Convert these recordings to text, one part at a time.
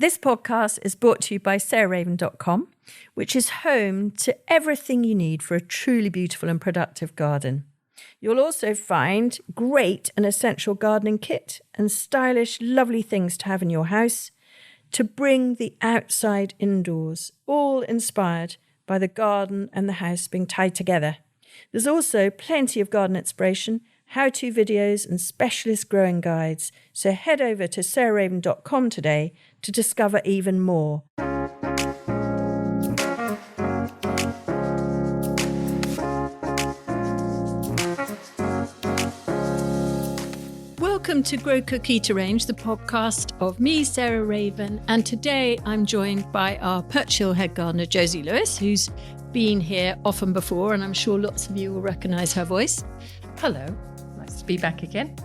This podcast is brought to you by sarahraven.com, which is home to everything you need for a truly beautiful and productive garden. You'll also find great and essential gardening kit and stylish, lovely things to have in your house to bring the outside indoors, all inspired by the garden and the house being tied together. There's also plenty of garden inspiration, how-to videos and specialist growing guides. So head over to sarahraven.com today to discover even more. Welcome to Grow Cook Eat Arrange, the podcast of me, Sarah Raven, and today I'm joined by our Perch Hill head gardener, Josie Lewis, who's been here often before, and I'm sure lots of you will recognise her voice. Hello, nice to be back again.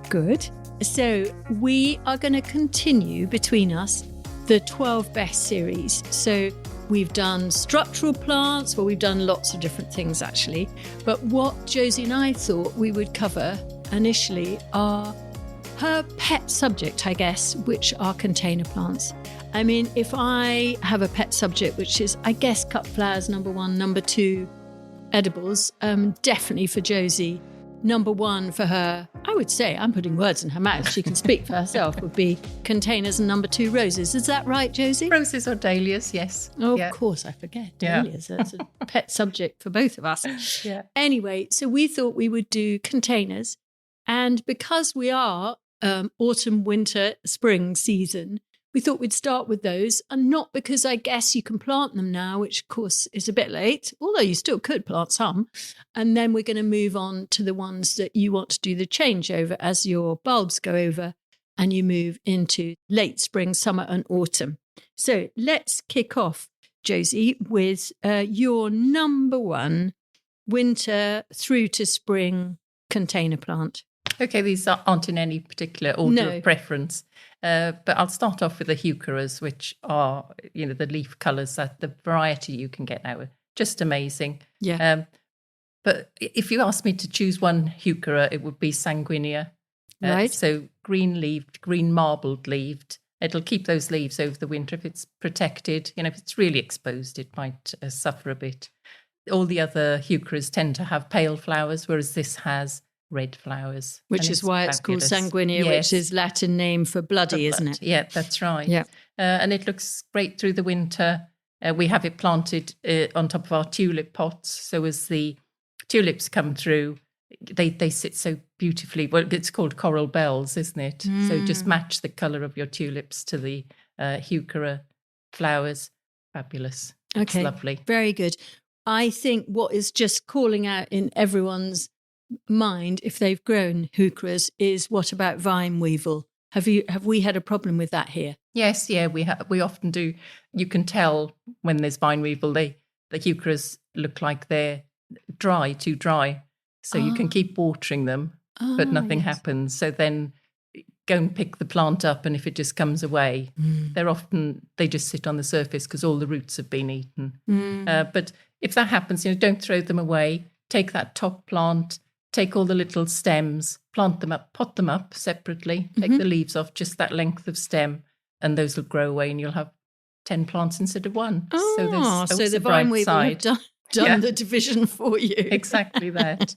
Good. So we are going to continue between us the 12 best series. So we've done structural plants, well, we've done lots of different things actually, but what Josie and I thought we would cover initially are her pet subject, I guess, which are container plants. I mean, if I have a pet subject, which is, I guess, cut flowers, number one, number two, edibles, definitely for Josie. Number one for her, I would say, I'm putting words in her mouth, she can speak for herself, would be containers, and number two, roses. Is that right, Josie? Roses or dahlias, yes. Oh, yeah. Of course, I forget. Dahlias, that's a pet subject for both of us. Yeah. Anyway, so we thought we would do containers. And because we are autumn, winter, spring season, we thought we'd start with those. And not because I guess you can plant them now, which of course is a bit late, although you still could plant some. And then we're going to move on to the ones that you want to do the changeover as your bulbs go over and you move into late spring, summer and autumn. So let's kick off, Josie, with your number one winter through to spring container plant. Okay, these aren't in any particular order of preference, but I'll start off with the heucheras, which are, the leaf colours, that the variety you can get now, just amazing. Yeah. But if you asked me to choose one heuchera, it would be sanguinea. Right. So green-leaved, green marbled leaved. It'll keep those leaves over the winter if it's protected. If it's really exposed, it might suffer a bit. All the other heucheras tend to have pale flowers, whereas this has red flowers. Which is why it's called sanguinea, yes. Which is Latin name for bloody, isn't it? Yeah, that's right. Yeah. And it looks great through the winter. We have it planted on top of our tulip pots. So as the tulips come through, they sit so beautifully. Well, it's called coral bells, isn't it? So just match the colour of your tulips to the heuchera flowers. Fabulous. Okay. It's lovely. Very good. I think what is just calling out in everyone's mind, if they've grown heucheras, is what about vine weevil? Have we had a problem with that here? Yes, yeah, we often do. You can tell when there's vine weevil. The heucheras look like they're too dry. So you can keep watering them, but nothing happens. So then go and pick the plant up, and if it just comes away, they just sit on the surface because all the roots have been eaten. But if that happens, don't throw them away. Take that top plant, take all the little stems, plant them up, pot them up separately, take the leaves off, just that length of stem, and those will grow away, and you'll have 10 plants instead of one. So the vine weevil have done the division for you. Exactly that.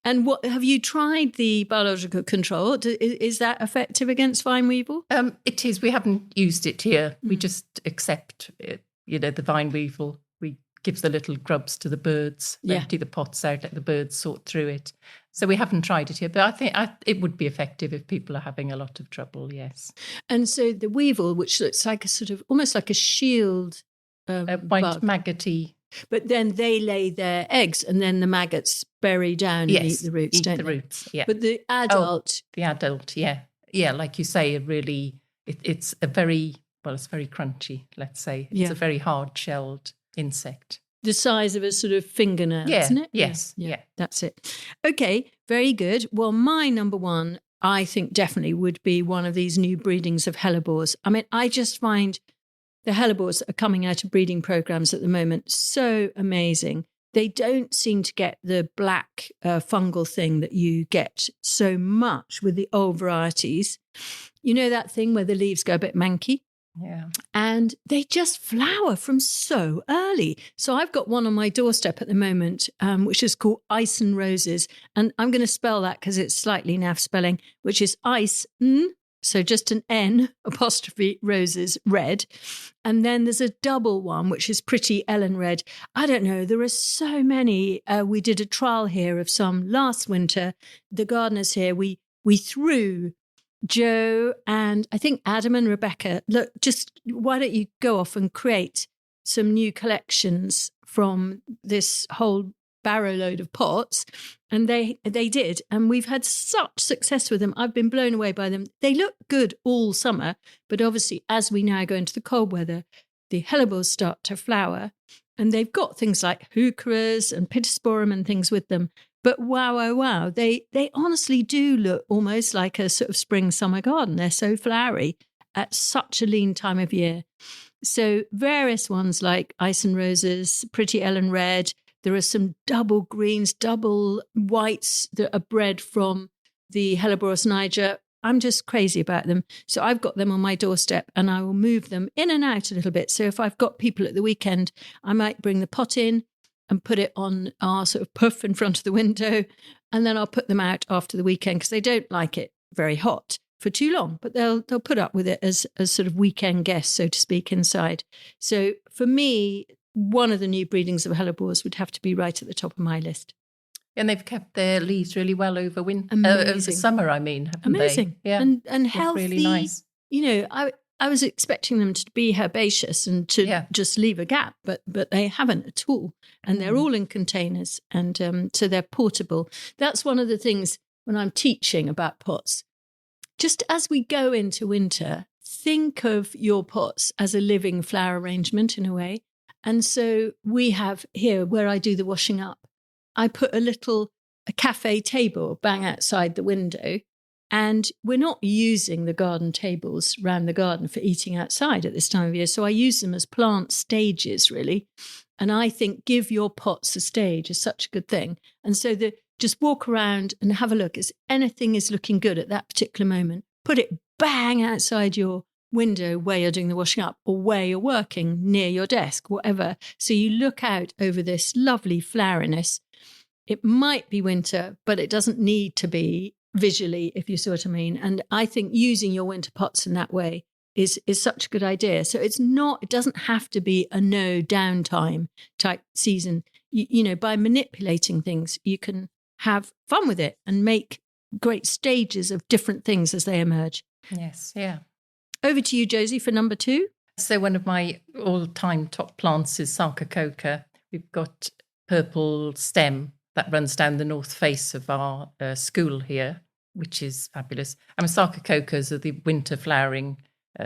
And what have you tried the biological control? Is that effective against vine weevil? It is. We haven't used it here. We just accept it, the vine weevil. We give the little grubs to the birds, empty the pots out, let the birds sort through it. So we haven't tried it here, but I think it would be effective if people are having a lot of trouble, yes. And so the weevil, which looks like a sort of, almost like a shield white bug. maggoty. But then they lay their eggs and then the maggots bury down and eat the roots, don't they? Roots, yeah. But the adult... The adult, yeah. Yeah, like you say, it's very crunchy, let's say. It's a very hard-shelled insect. The size of a sort of fingernail, isn't it? Yes, yeah. That's it. Okay, very good. Well, my number one, I think definitely would be one of these new breedings of hellebores. I mean, I just find the hellebores that are coming out of breeding programs at the moment so amazing. They don't seem to get the black fungal thing that you get so much with the old varieties. You know that thing where the leaves go a bit manky? Yeah. And they just flower from so early. So I've got one on my doorstep at the moment, which is called Ice and Roses. And I'm going to spell that because it's slightly naff spelling, which is ice, so just an N apostrophe roses red. And then there's a double one, which is Pretty Ellen red. I don't know. There are so many. We did a trial here of some last winter. The gardeners here, we threw Joe and I think Adam and Rebecca, look, just why don't you go off and create some new collections from this whole barrow load of pots? And they did. And we've had such success with them. I've been blown away by them. They look good all summer, but obviously as we now go into the cold weather, the hellebores start to flower. And they've got things like heucheras and pittosporum and things with them. But wow, they honestly do look almost like a sort of spring summer garden. They're so flowery at such a lean time of year. So various ones like Ice and Roses, Pretty Ellen red. There are some double greens, double whites that are bred from the Helleborus niger. I'm just crazy about them. So I've got them on my doorstep and I will move them in and out a little bit. So if I've got people at the weekend, I might bring the pot in and put it on our sort of puff in front of the window. And then I'll put them out after the weekend because they don't like it very hot for too long, but they'll put up with it as sort of weekend guests, so to speak, inside. So for me, one of the new breedings of hellebores would have to be right at the top of my list. And they've kept their leaves really well over winter, over summer, I mean, haven't Amazing. they? Yeah. And healthy. Really nice. You know, I was expecting them to be herbaceous and to just leave a gap, but they haven't at all. And they're all in containers. And so they're portable. That's one of the things when I'm teaching about pots. Just as we go into winter, think of your pots as a living flower arrangement in a way. And so we have here where I do the washing up, I put a cafe table bang outside the window. And we're not using the garden tables around the garden for eating outside at this time of year. So I use them as plant stages, really. And I think give your pots a stage is such a good thing. And so just walk around and have a look. As anything is looking good at that particular moment, put it bang outside your window where you're doing the washing up or where you're working near your desk, whatever. So you look out over this lovely floweriness. It might be winter, but it doesn't need to be visually, if you see what I mean. And I think using your winter pots in that way is such a good idea. So it doesn't have to be a no downtime type season. You know, by manipulating things, you can have fun with it and make great stages of different things as they emerge. Yes, yeah. Over to you, Josie, for number 2. So one of my all-time top plants is Sarcococa. We've got purple stem that runs down the north face of our school here, which is fabulous. I mean, Sarcococas are the winter flowering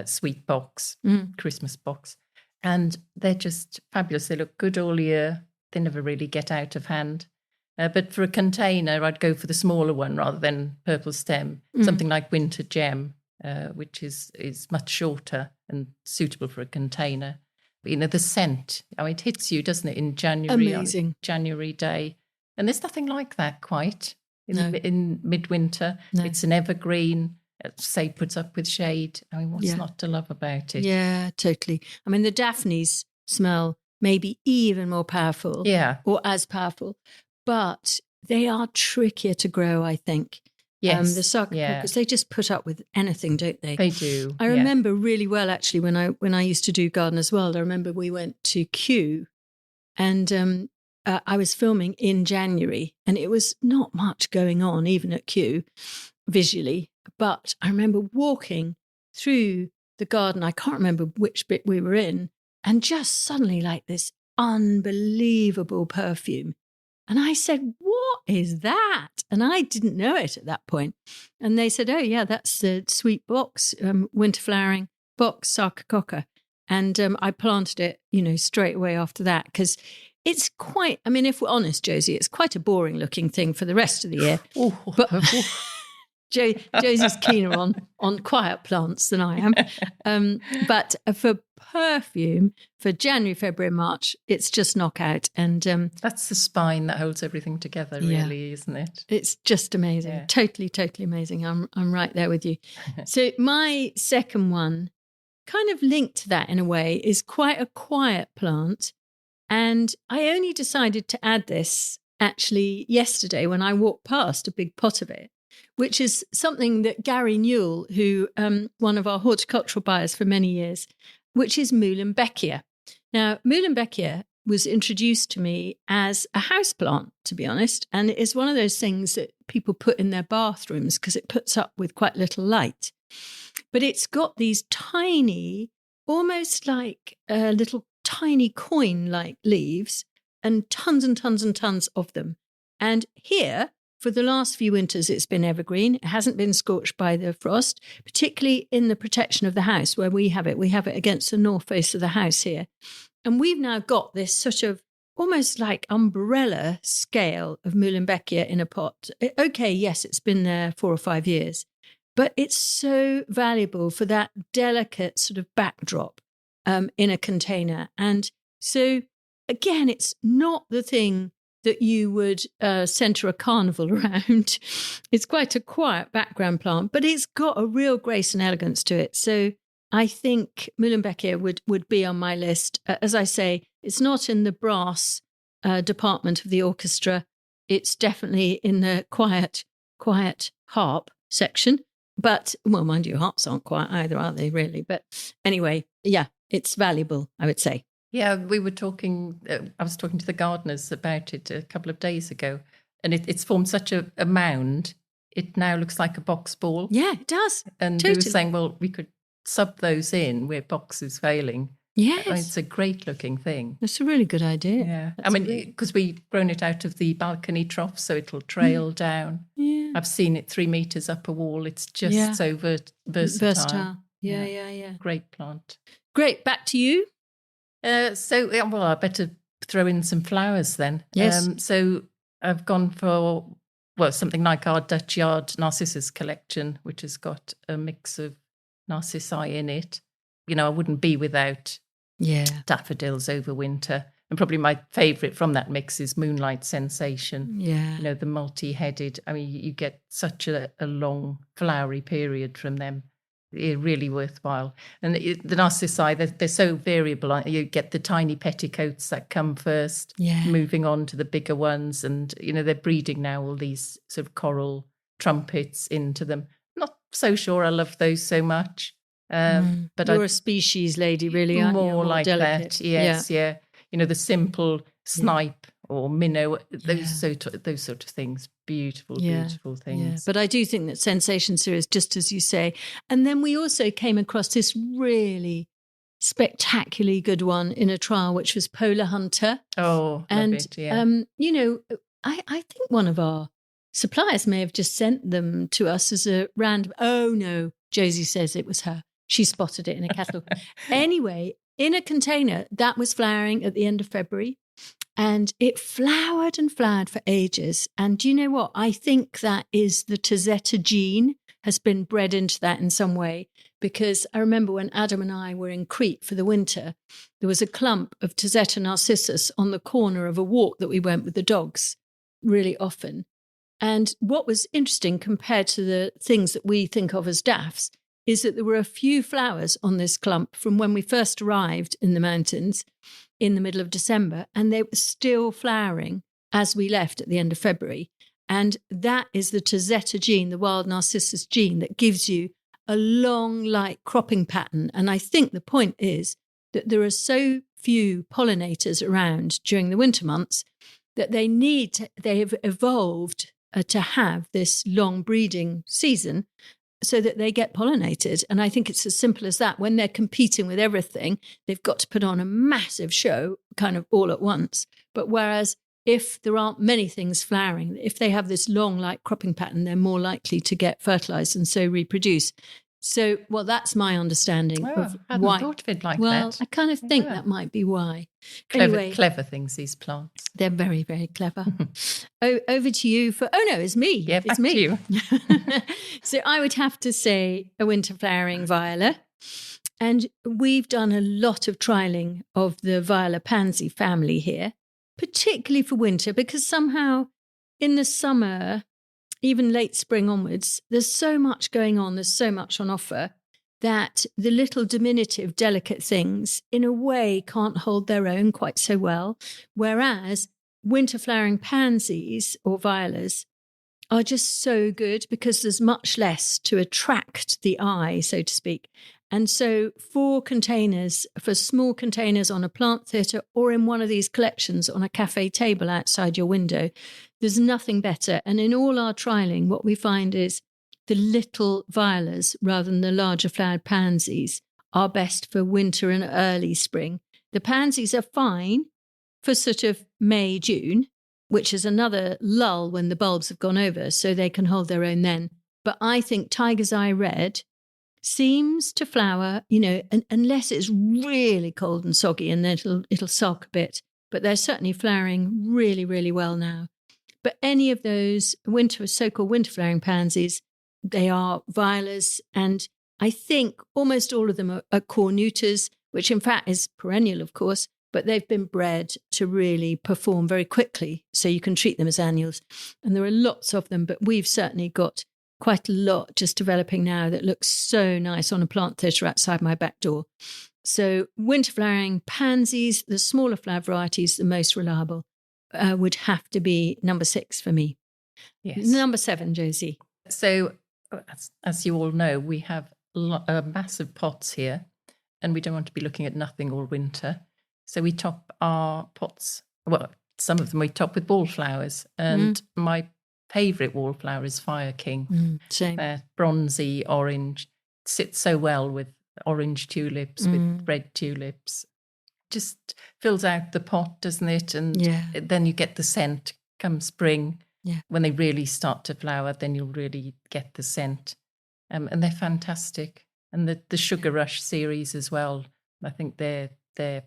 sweet box, Christmas box. And they're just fabulous. They look good all year. They never really get out of hand. But for a container, I'd go for the smaller one rather than purple stem, something like Winter Gem, which is much shorter and suitable for a container. But, you know, the scent, I mean, it hits you, doesn't it, in January, Amazing. On January day. And there's nothing like that quite in midwinter. No. It's an evergreen, say, puts up with shade. I mean, what's not to love about it? Yeah, totally. I mean, the Daphnes smell maybe even more powerful. Yeah. Or as powerful. But they are trickier to grow, I think. Yes. The Sarcococas, they just put up with anything, don't they? They do. I remember really well, actually, when I used to do Gardener's World, I remember we went to Kew and I was filming in January and it was not much going on, even at Kew, visually. But I remember walking through the garden, I can't remember which bit we were in, and just suddenly like this unbelievable perfume. And I said, what is that? And I didn't know it at that point. And they said, oh, yeah, that's the sweet box, winter flowering box, Sarcococa. And I planted it, you know, straight away after that because it's quite, I mean, if we're honest, Josie, it's quite a boring looking thing for the rest of the year. But Josie's keener on quiet plants than I am. But for perfume, for January, February, March, it's just knockout. And that's the spine that holds everything together, really, isn't it? It's just amazing. Yeah. Totally, totally amazing. I'm right there with you. So my second one kind of linked to that in a way, is quite a quiet plant. And I only decided to add this actually yesterday when I walked past a big pot of it, which is something that Gary Newell, who one of our horticultural buyers for many years, which is Muhlenbeckia. Now, Muhlenbeckia was introduced to me as a houseplant, to be honest, and it is one of those things that people put in their bathrooms because it puts up with quite little light. But it's got these tiny, almost like little tiny coin-like leaves, and tons of them. And here, for the last few winters, it's been evergreen. It hasn't been scorched by the frost, particularly in the protection of the house where we have it. We have it against the north face of the house here. And we've now got this sort of almost like umbrella scale of Muhlenbeckia in a pot. Okay, yes, it's been there 4 or 5 years, but it's so valuable for that delicate sort of backdrop in a container. And so, again, it's not the thing that you would centre a carnival around. It's quite a quiet background plant, but it's got a real grace and elegance to it. So I think Muhlenbeckia would be on my list. As I say, it's not in the brass department of the orchestra. It's definitely in the quiet harp section. But, well, mind you, harps aren't quiet either, are they, really? But anyway, yeah, it's valuable, I would say. Yeah, we were talking, I was talking to the gardeners about it a couple of days ago, and it's formed such a mound, it now looks like a box ball. Yeah, it does. And totally. We were saying, well, we could sub those in where box is failing. Yes. It's a great looking thing. That's a really good idea. Yeah. I mean, because we've grown it out of the balcony trough, so it'll trail down. Yeah. I've seen it 3 meters up a wall. It's just so versatile. Yeah. Great plant. Great. Back to you. Well, I better throw in some flowers then. Yes. So I've gone for, well, something like our Dutch Yard Narcissus collection, which has got a mix of narcissi in it. You know, I wouldn't be without daffodils over winter. And probably my favourite from that mix is Moonlight Sensation. Yeah. You know, the multi-headed. I mean, you get such a long flowery period from them. Really worthwhile. And the narcissi, they're so variable. You get the tiny petticoats that come first, moving on to the bigger ones. And, you know, they're breeding now all these sort of coral trumpets into them. Not so sure I love those so much. But you're a species lady, really, aren't you? More like delicate. That, yes, yeah. You know, the simple snipe or minnow, those sort of things. Beautiful things. Yeah. But I do think that Sensation series, just as you say. And then we also came across this really spectacularly good one in a trial, which was Polar Hunter. Oh, and love it, yeah. You know, I think one of our suppliers may have just sent them to us as a random. Oh no, Josie says it was her. She spotted it in a catalogue. Anyway, in a container that was flowering at the end of February. And it flowered and flowered for ages. And do you know what? I think that is the Tazetta gene has been bred into that in some way. Because I remember when Adam and I were in Crete for the winter, there was a clump of Tazetta narcissus on the corner of a walk that we went with the dogs really often. And what was interesting compared to the things that we think of as daffs is that there were a few flowers on this clump from when we first arrived in the mountains in the middle of December, and they were still flowering as we left at the end of February. And that is the Tazetta gene, the wild narcissus gene, that gives you a long, light cropping pattern. And I think the point is that there are so few pollinators around during the winter months that they have evolved to have this long breeding season so that they get pollinated. And I think it's as simple as that. When they're competing with everything, they've got to put on a massive show kind of all at once. But whereas if there aren't many things flowering, if they have this long light cropping pattern, they're more likely to get fertilized and so reproduce. So, well, that's my understanding of I hadn't thought of it like that. Well, I kind of think that might be why. Clever things, these plants. They're very, very clever. Over to you for, oh no, it's me. Yeah, it's back to you. So I would have to say a winter flowering viola. And we've done a lot of trialing of the viola pansy family here, particularly for winter, because somehow in the summer, even late spring onwards, there's so much going on, there's so much on offer that the little diminutive, delicate things, in a way, can't hold their own quite so well, whereas winter flowering pansies or violas are just so good because there's much less to attract the eye, so to speak. And so for small containers on a plant theatre or in one of these collections on a cafe table outside your window, there's nothing better. And in all our trialling, what we find is the little violas rather than the larger flowered pansies are best for winter and early spring. The pansies are fine for sort of May, June, which is another lull when the bulbs have gone over, so they can hold their own then. But I think Tiger's Eye Red seems to flower, unless it's really cold and soggy, and then it'll sulk a bit. But they're certainly flowering really, really well now. But any of those so-called winter flowering pansies, they are violas, and I think almost all of them are cornutas, which in fact is perennial, of course, but they've been bred to really perform very quickly, so you can treat them as annuals. And there are lots of them, but we've certainly got quite a lot just developing now that looks so nice on a plant theatre outside my back door. So winter flowering pansies, the smaller flower varieties, the most reliable, would have to be number 6 for me. Yes. Number 7, Josie. So as you all know, we have massive pots here, and we don't want to be looking at nothing all winter. So we top our pots, some of them we top with wallflowers. And my favourite wallflower is Fire King. Same. They're bronzy orange. Sits so well with orange tulips, with red tulips. Just fills out the pot, doesn't it? And then you get the scent come spring. Yeah. When they really start to flower, then you'll really get the scent. And they're fantastic. And the Sugar Rush series as well. I think they're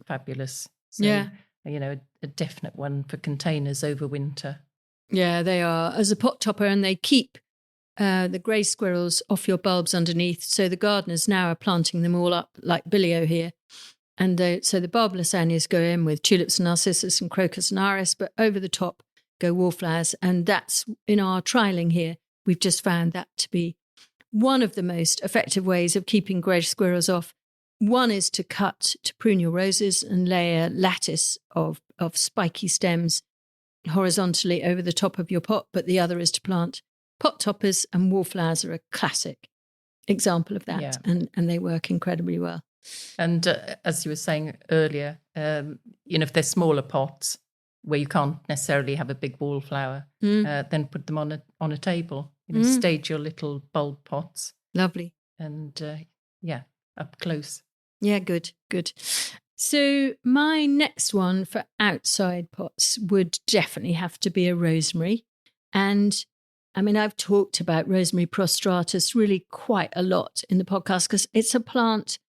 fabulous. So, a definite one for containers over winter. Yeah, they are. As a pot topper, and they keep the grey squirrels off your bulbs underneath. So the gardeners now are planting them all up like Billio here. And so the barbless annuals go in with tulips and narcissus and crocus and iris, but over the top go wallflowers. And that's, in our trialling here, we've just found that to be one of the most effective ways of keeping grey squirrels off. One is to prune your roses and lay a lattice of spiky stems horizontally over the top of your pot, but the other is to plant pot toppers, and wallflowers are a classic example of that, and they work incredibly well. And as you were saying earlier, if they're smaller pots where you can't necessarily have a big wallflower, then put them on a table. Stage your little bulb pots. Lovely. And up close. Yeah, good. So my next one for outside pots would definitely have to be a rosemary. And I mean, I've talked about rosemary prostratus really quite a lot in the podcast because it's a plant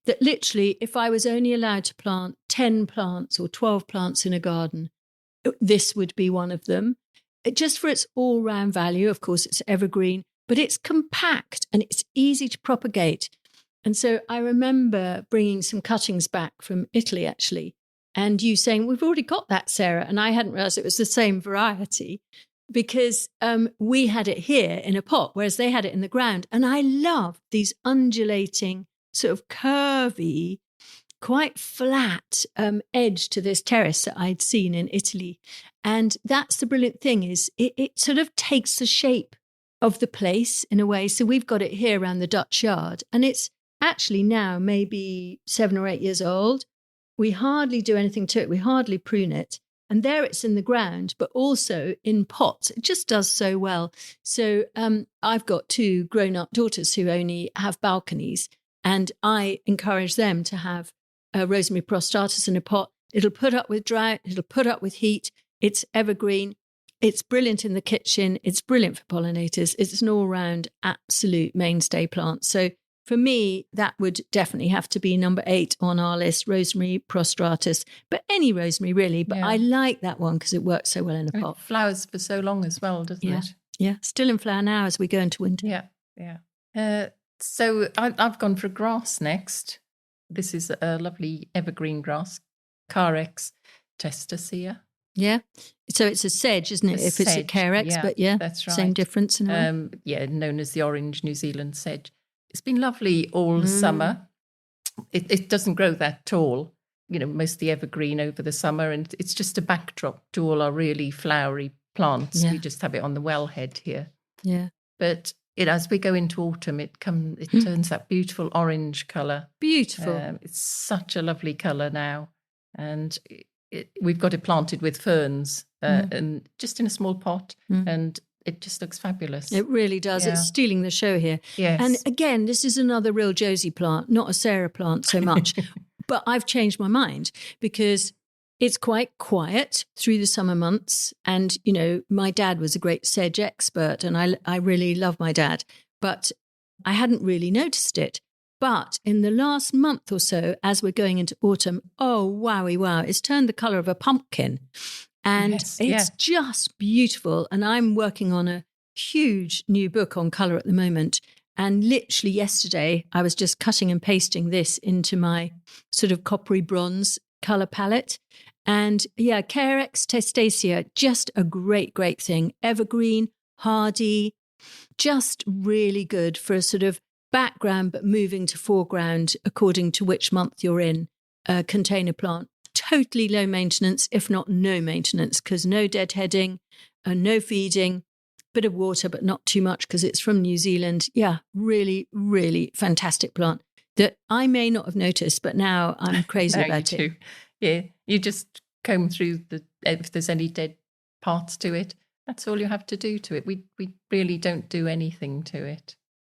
that literally, if I was only allowed to plant 10 plants or 12 plants in a garden, this would be one of them. Just for its all-round value, of course, it's evergreen, but it's compact and it's easy to propagate. And so I remember bringing some cuttings back from Italy, actually, and you saying, we've already got that, Sarah. And I hadn't realised it was the same variety because we had it here in a pot, whereas they had it in the ground. And I love these undulating, sort of curvy, quite flat edge to this terrace that I'd seen in Italy. And that's the brilliant thing is it sort of takes the shape of the place in a way. So we've got it here around the Dutch yard, and it's actually now maybe 7 or 8 years old. We hardly do anything to it. We hardly prune it. And there it's in the ground, but also in pots. It just does so well. So I've got 2 grown-up daughters who only have balconies, and I encourage them to have a rosemary prostratus in a pot. It'll put up with drought. It'll put up with heat. It's evergreen. It's brilliant in the kitchen. It's brilliant for pollinators. It's an all-round absolute mainstay plant. So for me, that would definitely have to be number 8 on our list, rosemary prostratus. But any rosemary, really. But I like that one because it works so well in a pot. It flowers for so long as well, doesn't it? Yeah, still in flower now as we go into winter. Yeah. So I've gone for grass next. This is a lovely evergreen grass, Carex testacea. Yeah. So it's a sedge, isn't it? If it's a Carex, but that's right. Same difference in a way. Known as the orange New Zealand sedge. It's been lovely all summer. It doesn't grow that tall, mostly evergreen over the summer, and it's just a backdrop to all our really flowery plants. We just have it on the wellhead here. Yeah. But as we go into autumn, it turns that beautiful orange colour. Beautiful. It's such a lovely colour now. And we've got it planted with ferns and just in a small pot, and it just looks fabulous. It really does. Yeah. It's stealing the show here. Yes. And again, this is another real Josie plant, not a Sarah plant so much. But I've changed my mind because it's quite quiet through the summer months. And, my dad was a great sedge expert, and I really love my dad. But I hadn't really noticed it. But in the last month or so, as we're going into autumn, oh, wowie, wow, it's turned the colour of a pumpkin. And it's just beautiful. And I'm working on a huge new book on colour at the moment. And literally yesterday, I was just cutting and pasting this into my sort of coppery bronze colour palette. And Carex testacea, just a great, great thing. Evergreen, hardy, just really good for a sort of background, but moving to foreground according to which month you're in. A container plant, totally low maintenance, if not no maintenance, because no deadheading, no feeding, bit of water, but not too much because it's from New Zealand. Yeah, really, really fantastic plant that I may not have noticed, but now I'm crazy about it. Yeah, you just comb through if there's any dead parts to it. That's all you have to do to it. We really don't do anything to it.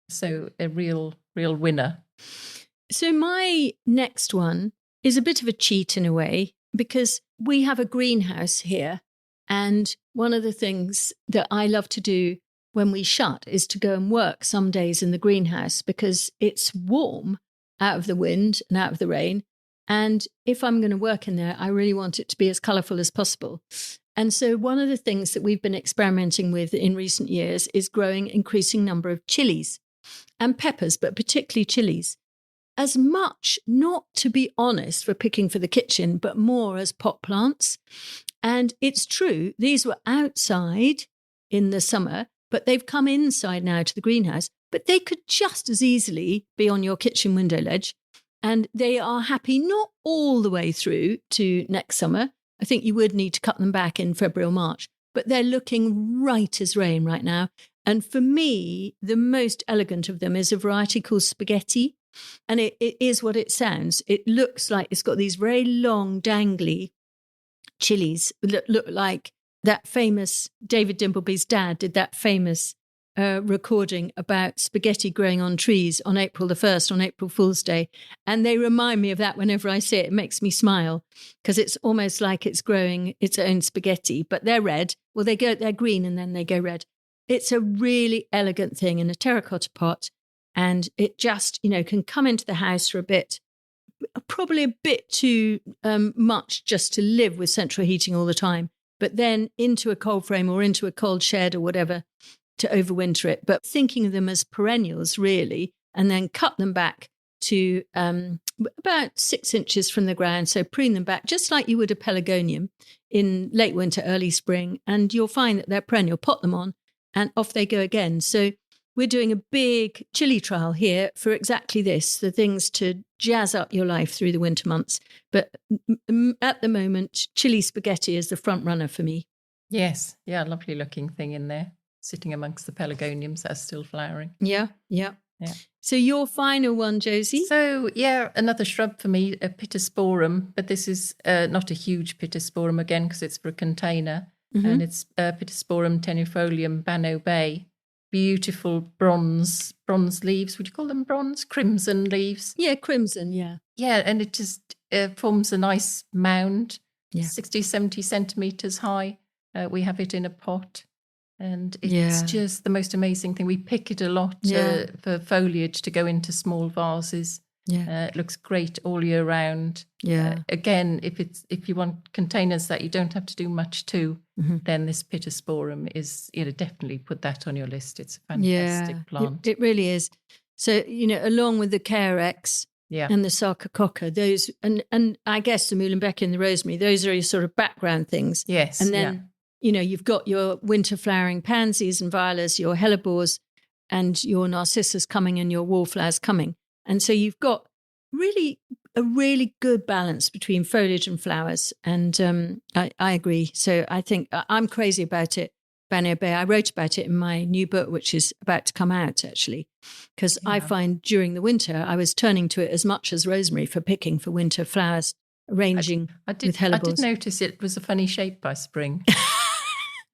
So a real winner. So my next one is a bit of a cheat in a way, because we have a greenhouse here. And one of the things that I love to do when we shut is to go and work some days in the greenhouse because it's warm out of the wind and out of the rain. And if I'm going to work in there, I really want it to be as colourful as possible. And so one of the things that we've been experimenting with in recent years is growing increasing number of chilies and peppers, but particularly chilies. As much, not to be honest, for picking for the kitchen, but more as pot plants. And it's true, these were outside in the summer, but they've come inside now to the greenhouse. But they could just as easily be on your kitchen window ledge. And they are happy not all the way through to next summer. I think you would need to cut them back in February or March. But they're looking right as rain right now. And for me, the most elegant of them is a variety called spaghetti. And it is what it sounds. It looks like it's got these very long, dangly chilies that look like that famous, David Dimbleby's dad did that famous recording about spaghetti growing on trees on April the 1st, on April Fool's Day. And they remind me of that whenever I see it. It makes me smile because it's almost like it's growing its own spaghetti, but they're red. Well, they're green and then they go red. It's a really elegant thing in a terracotta pot. And it just, can come into the house for a bit, probably a bit too much just to live with central heating all the time, but then into a cold frame or into a cold shed or whatever to overwinter it. But thinking of them as perennials, really, and then cut them back to about 6 inches from the ground. So prune them back just like you would a pelargonium in late winter, early spring. And you'll find that they're perennial. Pot them on and off they go again. So we're doing a big chili trial here for exactly this, the things to jazz up your life through the winter months. But at the moment, chili spaghetti is the front runner for me. Yes. Yeah, lovely looking thing in there, sitting amongst the pelargoniums that are still flowering. Yeah. So your final one, Josie? So, another shrub for me, a pittosporum, but this is not a huge pittosporum again because it's for a container. Mm-hmm. And it's Pittosporum tenuifolium Bano Bay. Beautiful bronze leaves. Would you call them bronze? Crimson leaves. Yeah, crimson, yeah. Yeah, and it just forms a nice mound, 60, 70 centimetres high. We have it in a pot. And it's just the most amazing thing. We pick it a lot for foliage to go into small vases. Yeah. It looks great all year round. Yeah. Again, if you want containers that you don't have to do much to, then this pittosporum is, definitely put that on your list. It's a fantastic plant. It really is. So, along with the Carex and the Sarcococca, those, and I guess the Muhlenbeck and the rosemary, those are your sort of background things. Yes. And then, you've got your winter flowering pansies and violas, your hellebores, and your narcissus coming and your wallflowers coming. And so you've got a really good balance between foliage and flowers. And I agree. So I think I'm crazy about it, Banner Bay. I wrote about it in my new book, which is about to come out, actually, because I find during the winter, I was turning to it as much as rosemary for picking for winter flowers, arranging with hellebores. I did notice it was a funny shape by spring.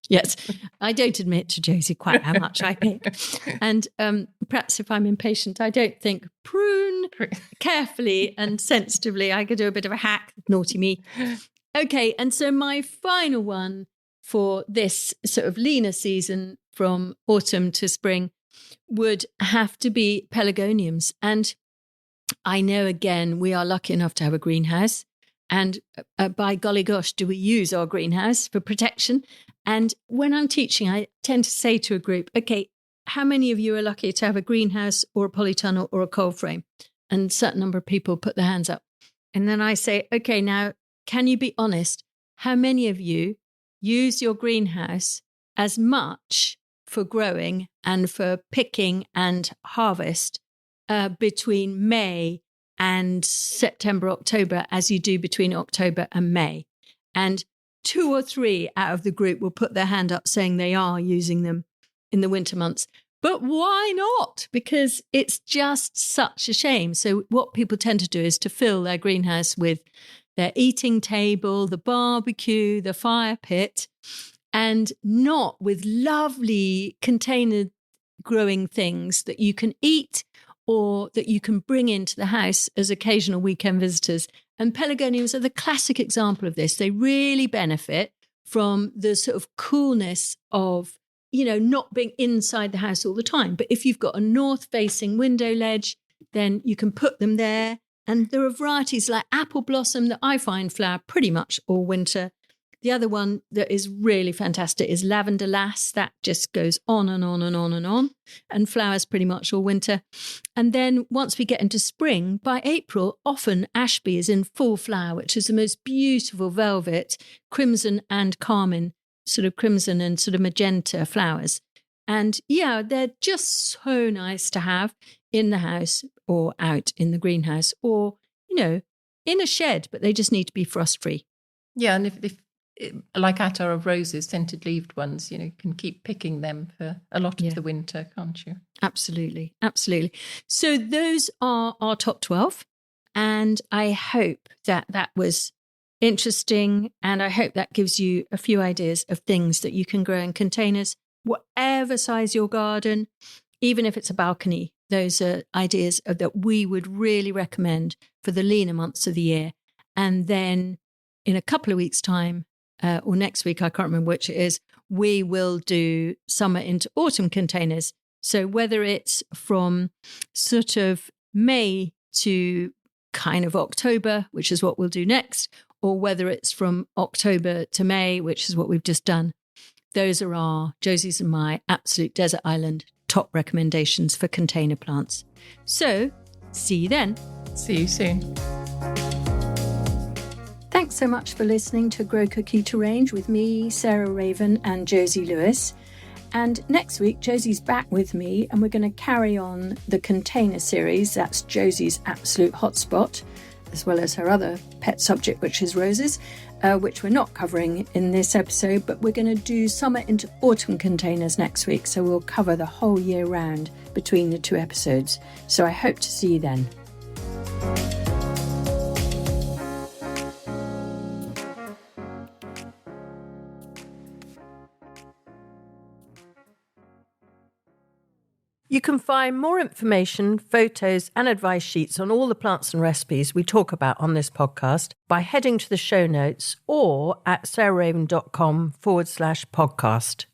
Yes, I don't admit to Josie quite how much I pick. And perhaps if I'm impatient, I don't think prune carefully and sensitively. I could do a bit of a hack, naughty me. Okay, and so my final one for this sort of leaner season from autumn to spring would have to be pelargoniums. And I know, again, we are lucky enough to have a greenhouse. And by golly gosh, do we use our greenhouse for protection? And when I'm teaching, I tend to say to a group, okay, how many of you are lucky to have a greenhouse or a polytunnel or a cold frame? And a certain number of people put their hands up. And then I say, okay, now, can you be honest? How many of you use your greenhouse as much for growing and for picking and harvest between May and September, October, as you do between October and May? And 2 or 3 out of the group will put their hand up saying they are using them in the winter months. But why not? Because it's just such a shame. So what people tend to do is to fill their greenhouse with their eating table, the barbecue, the fire pit, and not with lovely container growing things that you can eat or that you can bring into the house as occasional weekend visitors. And pelargoniums are the classic example of this. They really benefit from the sort of coolness of, not being inside the house all the time. But if you've got a north-facing window ledge, then you can put them there. And there are varieties like apple blossom that I find flower pretty much all winter. The other one that is really fantastic is lavender lass. That just goes on and on and on and on and flowers pretty much all winter. And then once we get into spring, by April, often ashby is in full flower, which is the most beautiful velvet, crimson and carmine, sort of crimson and sort of magenta flowers. And yeah, they're just so nice to have in the house or out in the greenhouse or, in a shed, but they just need to be frost-free. Yeah, and if like attar of roses, scented leaved ones, you can keep picking them for a lot of the winter, can't you? Absolutely, absolutely. So those are our top 12. And I hope that was interesting. And I hope that gives you a few ideas of things that you can grow in containers, whatever size your garden, even if it's a balcony. Those are ideas that we would really recommend for the leaner months of the year. And then in a couple of weeks' time, or next week, I can't remember which it is, we will do summer into autumn containers. So whether it's from sort of May to kind of October, which is what we'll do next, or whether it's from October to May, which is what we've just done. Those are our, Josie's and my, absolute desert island top recommendations for container plants. So, see you then. See you soon. Thanks so much for listening to Grow Cookie to Range with me, Sarah Raven and Josie Lewis. And next week, Josie's back with me and we're going to carry on the container series. That's Josie's absolute hotspot, as well as her other pet subject, which is roses, which we're not covering in this episode, but we're going to do summer into autumn containers next week. So we'll cover the whole year round between the 2 episodes. So I hope to see you then. You can find more information, photos and advice sheets on all the plants and recipes we talk about on this podcast by heading to the show notes or at sarahraven.com/podcast.